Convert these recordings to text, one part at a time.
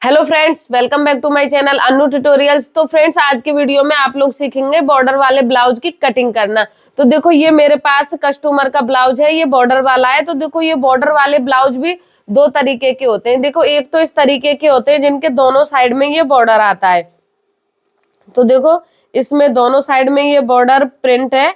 Hello friends, welcome back to my channel Annu tutorials. तो friends, आज के वीडियो में आप लोग सीखेंगे बॉर्डर वाले ब्लाउज की कटिंग करना। तो देखो, ये मेरे पास कस्टमर का ब्लाउज है, ये बॉर्डर वाला है। तो देखो, ये बॉर्डर वाले ब्लाउज भी दो तरीके के होते हैं। देखो, एक तो इस तरीके के होते हैं जिनके दोनों साइड में ये बॉर्डर आता है। तो देखो, इसमें दोनों साइड में ये बॉर्डर प्रिंट है,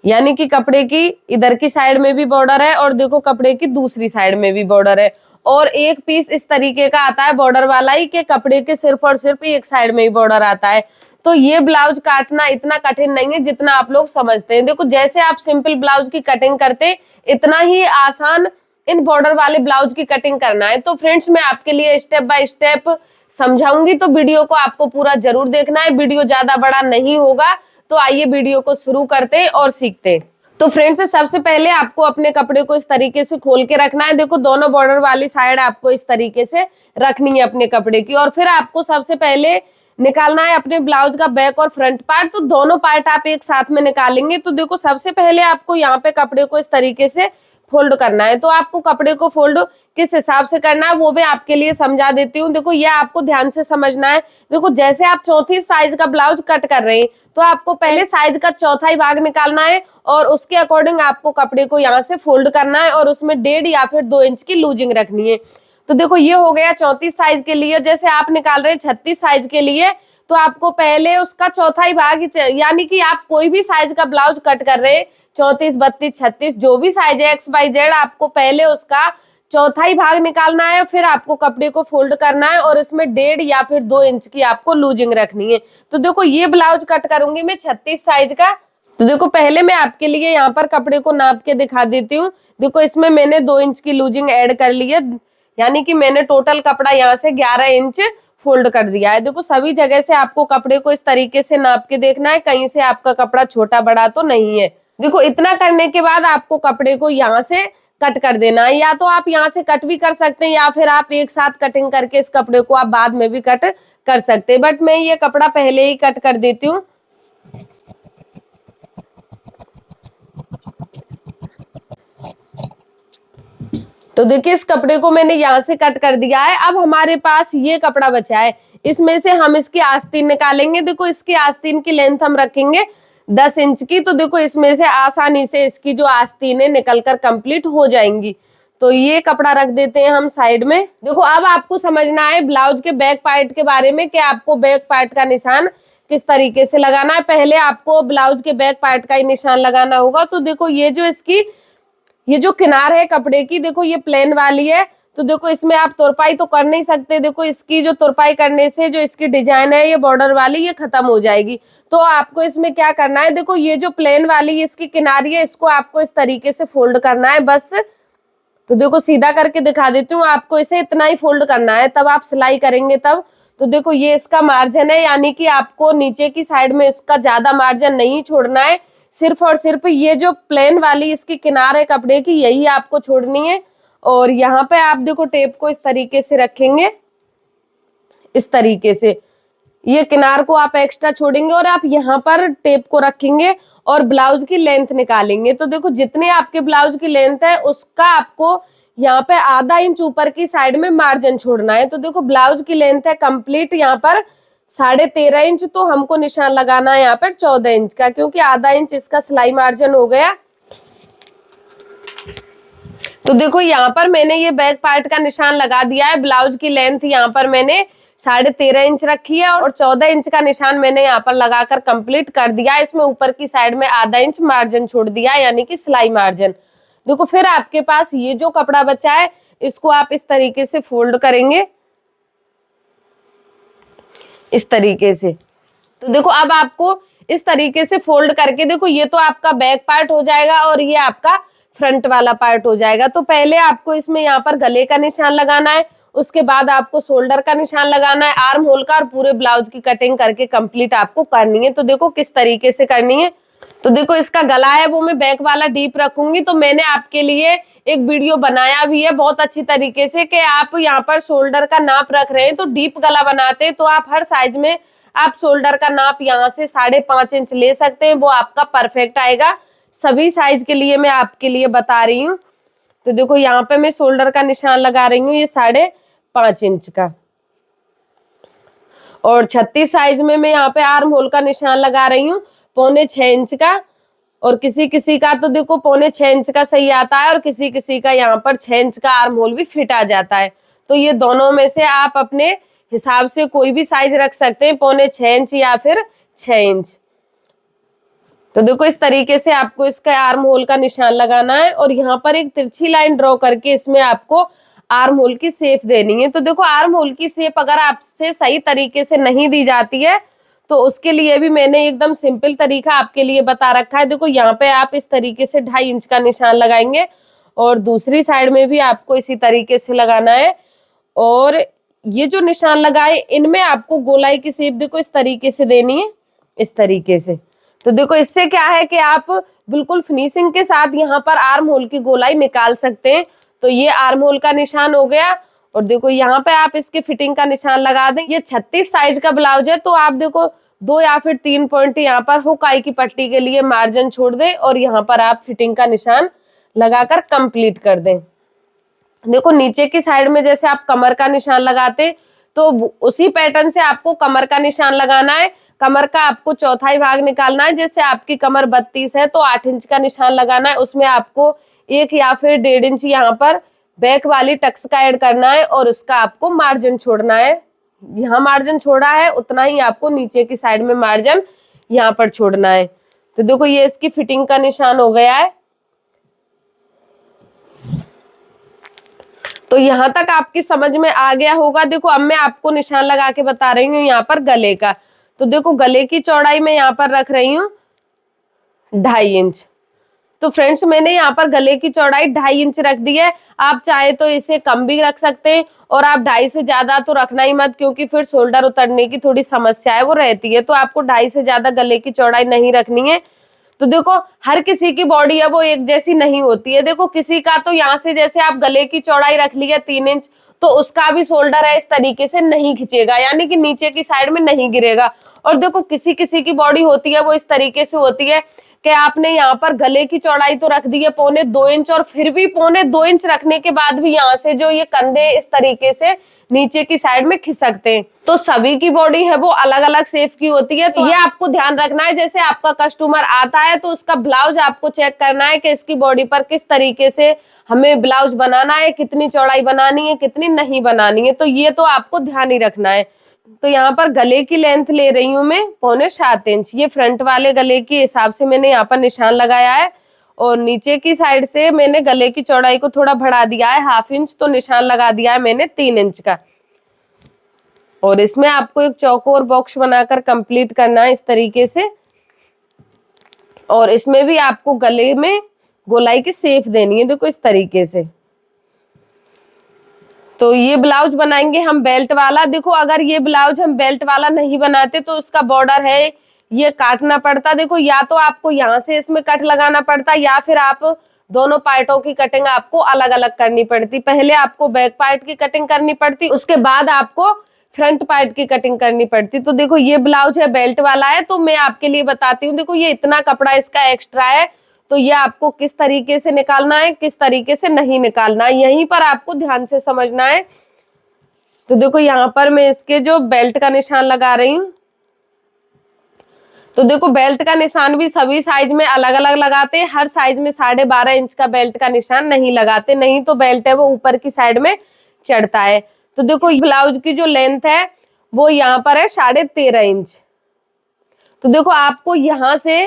यानी कि कपड़े की इधर की साइड में भी बॉर्डर है और देखो कपड़े की दूसरी साइड में भी बॉर्डर है। और एक पीस इस तरीके का आता है बॉर्डर वाला ही, कि कपड़े के सिर्फ और सिर्फ एक साइड में ही बॉर्डर आता है। तो ये ब्लाउज काटना इतना कठिन नहीं है जितना आप लोग समझते हैं। देखो, जैसे आप सिंपल ब्लाउज की कटिंग करते हैं, इतना ही आसान इन बॉर्डर वाले ब्लाउज की कटिंग करना है। तो फ्रेंड्स, मैं आपके लिए स्टेप बाय स्टेप समझाऊंगी, तो वीडियो को आपको पूरा जरूर देखना है। वीडियो ज्यादा बड़ा नहीं होगा। तो आइए वीडियो को शुरू करते हैं और सीखते हैं। तो फ्रेंड्स, सबसे पहले आपको अपने कपड़े को इस तरीके से खोल के रखना है। देखो, दोनों बॉर्डर वाली साइड आपको इस तरीके से रखनी है अपने कपड़े की। और फिर आपको सबसे पहले निकालना है अपने ब्लाउज का बैक और फ्रंट पार्ट। तो दोनों पार्ट आप एक साथ में निकालेंगे। तो देखो, सबसे पहले आपको यहाँ पे कपड़े को इस तरीके से फोल्ड करना है। तो आपको कपड़े को फोल्ड किस हिसाब से करना है वो मैं आपके लिए समझा देती हूँ। देखो, यह आपको ध्यान से समझना है। देखो, जैसे आप 34 साइज का ब्लाउज कट कर रहे हैं, तो आपको पहले साइज का चौथाई भाग निकालना है और उसके अकॉर्डिंग आपको कपड़े को यहाँ से फोल्ड करना है और उसमें 1.5 या फिर 2 इंच की लूजिंग रखनी है। तो देखो, ये हो गया 34 साइज के लिए। जैसे आप निकाल रहे हैं 36 साइज के लिए, तो आपको पहले उसका चौथाई भाग, यानी कि आप कोई भी साइज का ब्लाउज कट कर रहे हैं, 34, 32, 36 जो भी साइज है XYZ, आपको पहले उसका चौथाई भाग निकालना है। फिर आपको कपड़े को फोल्ड करना है और इसमें 1.5 या फिर 2 इंच की आपको लूजिंग रखनी है। तो देखो, ये ब्लाउज कट करूंगी मैं 36 साइज का। तो देखो, पहले मैं आपके लिए यहाँ पर कपड़े को नाप के दिखा देती हूँ। देखो, इसमें मैंने 2 इंच की लूजिंग ऐड कर ली है, यानी कि मैंने टोटल कपड़ा यहाँ से 11 इंच फोल्ड कर दिया है। देखो, सभी जगह से आपको कपड़े को इस तरीके से नाप के देखना है, कहीं से आपका कपड़ा छोटा बड़ा तो नहीं है। देखो, इतना करने के बाद आपको कपड़े को यहाँ से कट कर देना है। या तो आप यहाँ से कट भी कर सकते हैं या फिर आप एक साथ कटिंग करके इस कपड़े को आप बाद में भी कट कर सकते हैं, बट मैं ये कपड़ा पहले ही कट कर देती हूँ। तो देखिए, इस कपड़े को मैंने यहाँ से कट कर दिया है। अब हमारे पास ये कपड़ा बचा है, इसमें से हम इसकी आस्तीन निकालेंगे। देखो, इसकी आस्तीन की लेंथ हम रखेंगे 10 इंच की। तो देखो, इसमें से आसानी से इसकी जो आस्तीनें निकलकर कंप्लीट हो जाएंगी। तो ये कपड़ा रख देते हैं हम साइड में। देखो, अब आपको समझना है ब्लाउज के बैक पार्ट के बारे में, कि आपको बैक पार्ट का निशान किस तरीके से लगाना है। पहले आपको ब्लाउज के बैक पार्ट का ही निशान लगाना होगा। तो देखो, ये जो किनार है कपड़े की, देखो ये प्लेन वाली है। तो देखो, इसमें आप तुरपाई तो कर नहीं सकते। देखो, इसकी जो तुरपाई करने से जो इसकी डिजाइन है ये बॉर्डर वाली, ये खत्म हो जाएगी। तो आपको इसमें क्या करना है, देखो ये जो प्लेन वाली इसकी किनारी है, इसको आपको इस तरीके से फोल्ड करना है बस। तो देखो, सीधा करके दिखा देती हूँ, आपको इसे इतना ही फोल्ड करना है, तब आप सिलाई करेंगे तब। तो देखो, ये इसका मार्जिन है, यानी कि आपको नीचे की साइड में इसका ज्यादा मार्जिन नहीं छोड़ना है। सिर्फ और सिर्फ ये जो प्लेन वाली इसकी किनार है कपड़े की, यही आपको छोड़नी है। और यहाँ पे आप देखो, टेप को इस तरीके से रखेंगे, इस तरीके से ये किनार को आप एक्स्ट्रा छोड़ेंगे और आप यहाँ पर टेप को रखेंगे और ब्लाउज की लेंथ निकालेंगे। तो देखो, जितने आपके ब्लाउज की लेंथ है उसका आपको यहाँ पे आधा इंच ऊपर की साइड में मार्जिन छोड़ना है। तो देखो, ब्लाउज की लेंथ है कंप्लीट यहाँ पर 13.5 इंच, तो हमको निशान लगाना है यहाँ पर 14 इंच का, क्योंकि आधा इंच इसका सिलाई मार्जिन हो गया। तो देखो, यहाँ पर मैंने ये बैक पार्ट का निशान लगा दिया है। ब्लाउज की लेंथ यहाँ पर मैंने 13.5 इंच रखी है और 14 इंच का निशान मैंने यहाँ पर लगाकर कंप्लीट कर दिया। इसमें ऊपर की साइड में आधा इंच मार्जिन छोड़ दिया, यानी कि सिलाई मार्जिन। देखो, फिर आपके पास ये जो कपड़ा बचा है, इसको आप इस तरीके से फोल्ड करेंगे, इस तरीके से। तो देखो, अब आपको इस तरीके से फोल्ड करके, देखो ये तो आपका बैक पार्ट हो जाएगा और ये आपका फ्रंट वाला पार्ट हो जाएगा। तो पहले आपको इसमें यहाँ पर गले का निशान लगाना है, उसके बाद आपको शोल्डर का निशान लगाना है, आर्म होल का, और पूरे ब्लाउज की कटिंग करके कंप्लीट आपको करनी है। तो देखो किस तरीके से करनी है। तो देखो, इसका गला है वो मैं बैक वाला डीप रखूंगी। तो मैंने आपके लिए एक वीडियो बनाया भी है बहुत अच्छी तरीके से, कि आप यहाँ पर शोल्डर का नाप रख रहे हैं तो डीप गला बनाते हैं, तो आप हर साइज में आप शोल्डर का नाप यहाँ से 5.5 इंच ले सकते हैं, वो आपका परफेक्ट आएगा। सभी साइज के लिए मैं आपके लिए बता रही हूँ। तो देखो, यहाँ पे मैं शोल्डर का निशान लगा रही हूँ, ये 5.5 5 इंच का। और 36 साइज में मैं यहाँ पे आर्म होल का निशान लगा रही हूँ 6.25 इंच का। और किसी किसी का तो देखो 6.25 इंच का सही आता है और किसी किसी का यहाँ पर 6 इंच का आर्म होल भी फिट आ जाता है। तो ये दोनों में से आप अपने हिसाब से कोई भी साइज रख सकते हैं, 6.25 इंच या फिर 6 इंच। तो देखो इस तरीके से आपको इसका आर्म होल का निशान लगाना है और यहाँ पर एक तिरछी लाइन ड्रॉ करके इसमें आपको आर्म होल की शेप देनी है। तो देखो आर्म होल की शेप अगर आपसे सही तरीके से नहीं दी जाती है तो उसके लिए भी मैंने एकदम सिंपल तरीका आपके लिए बता रखा है। देखो यहाँ पे आप इस तरीके से 2.5 इंच का निशान लगाएंगे और दूसरी साइड में भी आपको इसी तरीके से लगाना है। और ये जो निशान लगाए इनमें आपको गोलाई की शेप देखो इस तरीके से देनी है, इस तरीके से। तो देखो इससे क्या है कि आप बिल्कुल फिनिशिंग के साथ यहाँ पर आर्म होल की गोलाई निकाल सकते हैं। तो ये आर्म होल का निशान हो गया। और देखो यहाँ पे आप इसके फिटिंग का निशान लगा दें। ये 36 साइज का ब्लाउज है तो आप देखो 2 या फिर 3 पॉइंट यहाँ पर हुकाई की पट्टी के लिए मार्जिन छोड़ दें और यहाँ पर आप फिटिंग का निशान लगाकर कंप्लीट कर दें। देखो नीचे की साइड में जैसे आप कमर का निशान लगाते तो उसी पैटर्न से आपको कमर का निशान लगाना है। कमर का आपको चौथाई भाग निकालना है। जैसे आपकी कमर 32 है तो 8 इंच का निशान लगाना है। उसमें आपको 1 या फिर 1.5 इंच यहाँ पर बैक वाली टक्स का ऐड करना है और उसका आपको मार्जिन छोड़ना है। यहाँ मार्जिन छोड़ा है उतना ही आपको नीचे की साइड में मार्जिन यहाँ पर छोड़ना है। तो देखो ये इसकी फिटिंग का निशान हो गया है। तो यहाँ तक आपकी समझ में आ गया होगा। देखो अब मैं आपको निशान लगा के बता रही हूँ यहाँ पर गले का। तो देखो गले की चौड़ाई मैं यहाँ पर रख रही हूँ 2.5 इंच। तो फ्रेंड्स मैंने यहाँ पर गले की चौड़ाई 2.5 इंच रख दी है। आप चाहे तो इसे कम भी रख सकते हैं और आप 2.5 से ज्यादा तो रखना ही मत, क्योंकि फिर शोल्डर उतरने की थोड़ी समस्या है वो रहती है। तो आपको 2.5 से ज्यादा गले की चौड़ाई नहीं रखनी है। तो देखो हर किसी की बॉडी है वो एक जैसी नहीं होती है। देखो किसी का तो यहाँ से जैसे आप गले की चौड़ाई रख ली है 3 इंच तो उसका भी शोल्डर है इस तरीके से नहीं खिंचेगा, यानी कि नीचे की साइड में नहीं गिरेगा। और देखो किसी किसी की बॉडी होती है वो इस तरीके से होती है कि आपने यहाँ पर गले की चौड़ाई तो रख दी है 2.25 इंच और फिर भी 2.25 इंच रखने के बाद भी यहाँ से जो ये कंधे इस तरीके से नीचे की साइड में खिसकते हैं। तो सभी की बॉडी है वो अलग अलग शेप की होती है। तो ये आपको ध्यान रखना है। जैसे आपका कस्टमर आता है तो उसका ब्लाउज आपको चेक करना है कि इसकी बॉडी पर किस तरीके से हमें ब्लाउज बनाना है, कितनी चौड़ाई बनानी है, कितनी नहीं बनानी है। तो ये तो आपको ध्यान ही रखना है। तो यहाँ पर गले की लेंथ ले रही हूँ मैं 6.25 इंच। ये फ्रंट वाले गले के हिसाब से मैंने यहाँ पर निशान लगाया है और नीचे की साइड से मैंने गले की चौड़ाई को थोड़ा बढ़ा दिया है 1/2 इंच। तो निशान लगा दिया है मैंने 3 इंच का। और इसमें आपको एक चौकोर बॉक्स बनाकर कंप्लीट करना है इस तरीके से। और इसमें भी आपको गले में गोलाई की शेप देनी है देखो इस तरीके से। तो ये ब्लाउज बनाएंगे हम बेल्ट वाला। देखो अगर ये ब्लाउज हम बेल्ट वाला नहीं बनाते तो उसका बॉर्डर है ये काटना पड़ता। देखो या तो आपको यहाँ से इसमें कट लगाना पड़ता या फिर आप दोनों पार्टों की कटिंग आपको अलग अलग करनी पड़ती। पहले आपको बैक पार्ट की कटिंग करनी पड़ती, उसके बाद आपको फ्रंट पार्ट की कटिंग करनी पड़ती। तो देखो ये ब्लाउज है बेल्ट वाला है तो मैं आपके लिए बताती हूँ। देखो ये इतना कपड़ा इसका एक्स्ट्रा है तो ये आपको किस तरीके से निकालना है, किस तरीके से नहीं निकालना है, यहीं पर आपको ध्यान से समझना है। तो देखो यहाँ पर मैं इसके जो बेल्ट का निशान लगा रही हूँ। तो देखो बेल्ट का निशान भी सभी साइज में अलग अलग लगाते हैं। हर साइज में 12.5 इंच का बेल्ट का निशान नहीं लगाते, नहीं तो बेल्ट है वो ऊपर की साइड में चढ़ता है। तो देखो ब्लाउज की जो लेंथ है वो यहाँ पर है 13.5 इंच। तो देखो आपको यहाँ से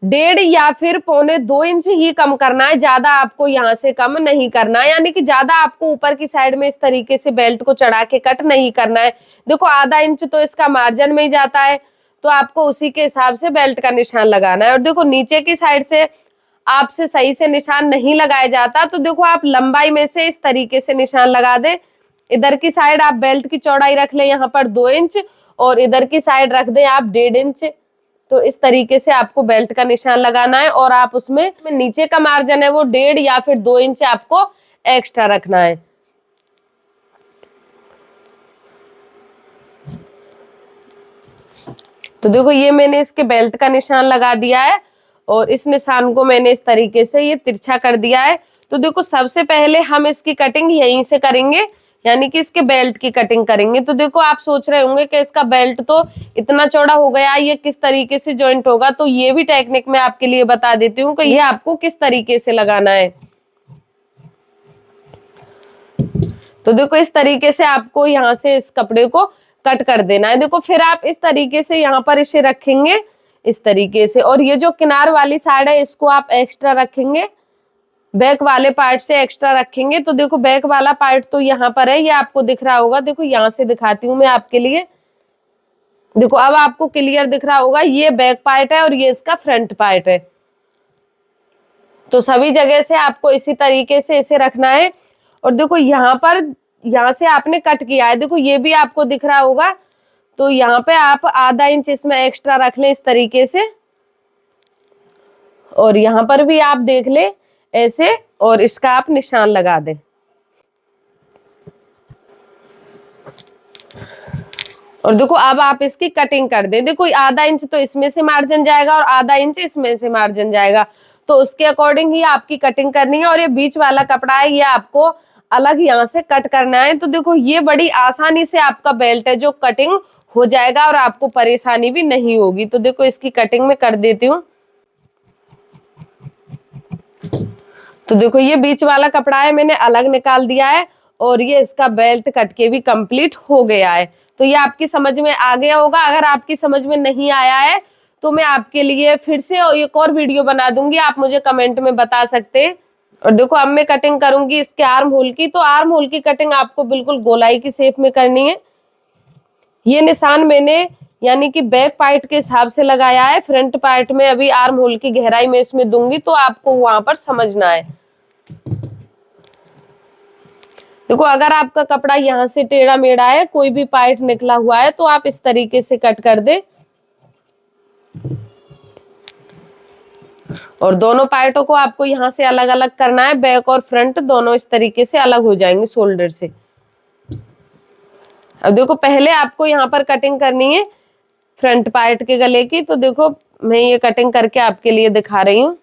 1.5 या फिर 2.25 इंच ही कम करना है, ज्यादा आपको यहाँ से कम नहीं करना है। यानी कि ज्यादा आपको ऊपर की साइड में इस तरीके से बेल्ट को चढ़ा के कट नहीं करना है। देखो आधा इंच तो इसका मार्जिन में ही जाता है तो आपको उसी के हिसाब से बेल्ट का निशान लगाना है। और देखो नीचे की साइड से आपसे सही से निशान नहीं लगाया जाता तो देखो आप लंबाई में से इस तरीके से निशान लगा दें। इधर की साइड आप बेल्ट की चौड़ाई रख लें यहाँ पर 2 इंच और इधर की साइड रख दें आप 1.5 इंच। तो इस तरीके से आपको बेल्ट का निशान लगाना है और आप उसमें नीचे का मार्जिन है वो 1.5 या फिर 2 इंच आपको एक्स्ट्रा रखना है। तो देखो ये मैंने इसके बेल्ट का निशान लगा दिया है और इस निशान को मैंने इस तरीके से ये तिरछा कर दिया है। तो देखो सबसे पहले हम इसकी कटिंग यहीं से करेंगे यानी कि इसके बेल्ट की कटिंग करेंगे। तो देखो आप सोच रहे होंगे कि इसका बेल्ट तो इतना चौड़ा हो गया, ये किस तरीके से जॉइंट होगा। तो ये भी टेक्निक मैं आपके लिए बता देती हूँ कि ये आपको किस तरीके से लगाना है। तो देखो इस तरीके से आपको यहाँ से इस कपड़े को कट कर देना है। देखो फिर आप इस तरीके से यहाँ पर इसे रखेंगे इस तरीके से, और ये जो किनार वाली साइड है इसको आप एक्स्ट्रा रखेंगे, बैक वाले पार्ट से एक्स्ट्रा रखेंगे। तो देखो बैक वाला पार्ट तो यहाँ पर है, ये आपको दिख रहा होगा। देखो यहाँ से दिखाती हूँ मैं आपके लिए। देखो अब आपको क्लियर दिख रहा होगा, ये बैक पार्ट है और ये इसका फ्रंट पार्ट है। तो सभी जगह से आपको इसी तरीके से इसे रखना है। और देखो यहाँ पर, यहाँ से आपने कट किया है, देखो ये भी आपको दिख रहा होगा। तो यहाँ पे आप आधा इंच इसमें एक्स्ट्रा रख लें इस तरीके से, और यहाँ पर भी आप देख लें ऐसे, और इसका आप निशान लगा दें। और देखो अब आप इसकी कटिंग कर दें। देखो आधा इंच तो इसमें से मार्जिन जाएगा और आधा इंच इसमें से मार्जिन जाएगा, तो उसके अकॉर्डिंग ही आपकी कटिंग करनी है। और ये बीच वाला कपड़ा है, ये आपको अलग यहाँ से कट करना है। तो देखो ये बड़ी आसानी से आपका बेल्ट है जो कटिंग हो जाएगा और आपको परेशानी भी नहीं होगी। तो देखो इसकी कटिंग में कर देती हूँ। तो देखो ये बीच वाला कपड़ा है, मैंने अलग निकाल दिया है, और ये इसका बेल्ट कट के भी कंप्लीट हो गया है। तो ये आपकी समझ में आ गया होगा। अगर आपकी समझ में नहीं आया है तो मैं आपके लिए फिर से एक और वीडियो बना दूंगी, आप मुझे कमेंट में बता सकते हैं। और देखो अब मैं कटिंग करूंगी इसके आर्म होल की। तो आर्म होल की कटिंग आपको बिल्कुल गोलाई की शेप में करनी है। ये निशान मैंने यानी कि बैक पार्ट के हिसाब से लगाया है, फ्रंट पार्ट में अभी आर्म होल की गहराई में इसमें दूंगी, तो आपको वहां पर समझना है। देखो अगर आपका कपड़ा यहाँ से टेढ़ा मेढ़ा है, कोई भी पार्ट निकला हुआ है, तो आप इस तरीके से कट कर दें। और दोनों पार्टों को आपको यहाँ से अलग अलग करना है, बैक और फ्रंट दोनों इस तरीके से अलग हो जाएंगे शोल्डर से। अब देखो पहले आपको यहाँ पर कटिंग करनी है फ्रंट पार्ट के गले की। तो देखो मैं ये कटिंग करके आपके लिए दिखा रही हूँ।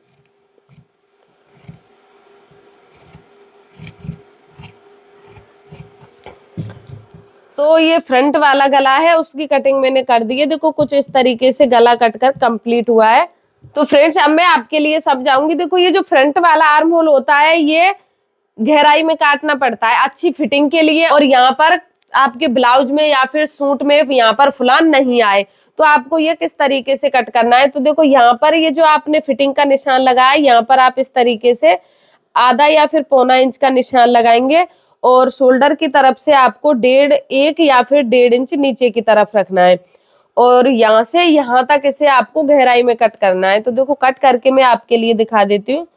तो ये फ्रंट वाला गला है, उसकी कटिंग मैंने कर दी है। देखो कुछ इस तरीके से गला कटकर कंप्लीट हुआ है। तो फ्रेंड्स अब मैं आपके लिए समझाऊंगी। देखो ये जो फ्रंट वाला आर्म होल होता है, ये गहराई में काटना पड़ता है अच्छी फिटिंग के लिए, और यहाँ पर आपके ब्लाउज में या फिर सूट में यहाँ पर फुलान नहीं आए। तो आपको ये किस तरीके से कट करना है। तो देखो यहाँ पर ये जो आपने फिटिंग का निशान लगाया, यहाँ पर आप इस तरीके से आधा या फिर पौना इंच का निशान लगाएंगे, और शोल्डर की तरफ से आपको 1.5 या फिर 1.5 इंच नीचे की तरफ रखना है, और यहाँ से यहाँ तक इसे आपको गहराई में कट करना है। तो देखो कट करके मैं आपके लिए दिखा देती हूँ।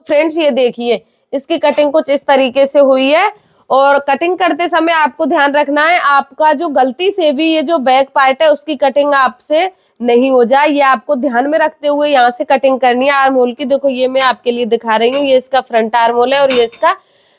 फ्रेंड्स ये देखिए इसकी कटिंग कुछ इस तरीके से हुई है। और कटिंग करते समय आपको ध्यान रखना है, आपका जो गलती से भी ये जो बैक पार्ट है उसकी कटिंग आपसे नहीं हो जाए, ये आपको ध्यान में रखते हुए यहाँ से कटिंग करनी है आर्म होल की। देखो ये मैं आपके लिए दिखा रही हूँ, ये इसका फ्रंट आर्म होल है और ये इसका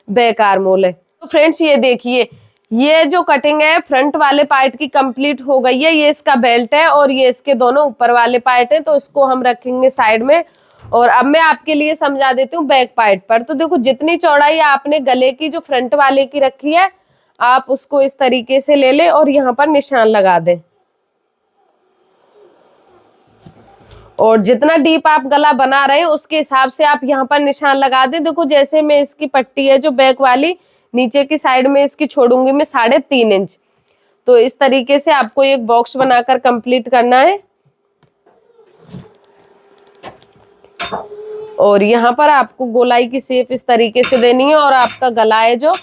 बैक आर्म होल है। तो फ्रेंड्स ये देखिए ये जो कटिंग है फ्रंट वाले पार्ट की कंप्लीट हो गई है। ये इसका बेल्ट है और ये इसके दोनों ऊपर वाले पार्ट है, तो इसको हम रखेंगे साइड में। और अब मैं आपके लिए समझा देती हूँ बैक पार्ट पर। तो देखो जितनी चौड़ाई आपने गले की जो फ्रंट वाले की रखी है, आप उसको इस तरीके से ले लें और यहाँ पर निशान लगा दें। और जितना डीप आप गला बना रहे हैं उसके हिसाब से आप यहाँ पर निशान लगा दें। देखो जैसे मैं इसकी पट्टी है जो बैक वाली, नीचे की साइड में इसकी छोड़ूंगी मैं 3.5 इंच। तो इस तरीके से आपको एक बॉक्स बनाकर कंप्लीट करना है। और यहाँ पर आपको गोलाई की शेप इस तरीके से देनी है और आपका गला है जो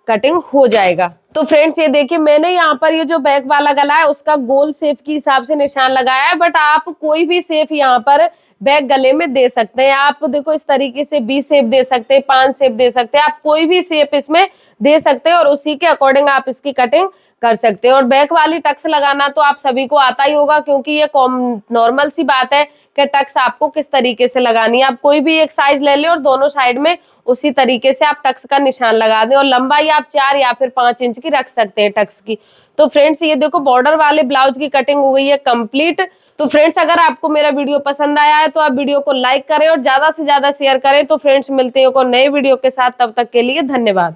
कटिंग हो जाएगा। तो फ्रेंड्स ये देखिए मैंने यहाँ पर ये जो बैक वाला गला है उसका गोल शेप के हिसाब से निशान लगाया है, बट आप कोई भी शेप यहाँ पर बैक गले में दे सकते हैं। आप देखो इस तरीके से 20 शेप दे सकते हैं, 5 शेप दे सकते हैं, आप कोई भी शेप इसमें दे सकते हैं और उसी के अकॉर्डिंग आप इसकी कटिंग कर सकते हैं। और बैक वाली टक्स लगाना तो आप सभी को आता ही होगा, क्योंकि ये नॉर्मल सी बात है कि टक्स आपको किस तरीके से लगानी है। आप कोई भी एक साइज ले लें और दोनों साइड में उसी तरीके से आप टक्स का निशान लगा दें, और लंबाई आप 4 या फिर 5 इंच की की रख सकते हैं टक्स की। तो फ्रेंड्स ये देखो बॉर्डर वाले ब्लाउज की कटिंग हो गई है कंप्लीट। तो फ्रेंड्स अगर आपको मेरा वीडियो पसंद आया है तो आप वीडियो को लाइक करें और ज्यादा से ज्यादा शेयर करें। तो फ्रेंड्स मिलते हैं एक और नए वीडियो के साथ, तब तक के लिए धन्यवाद।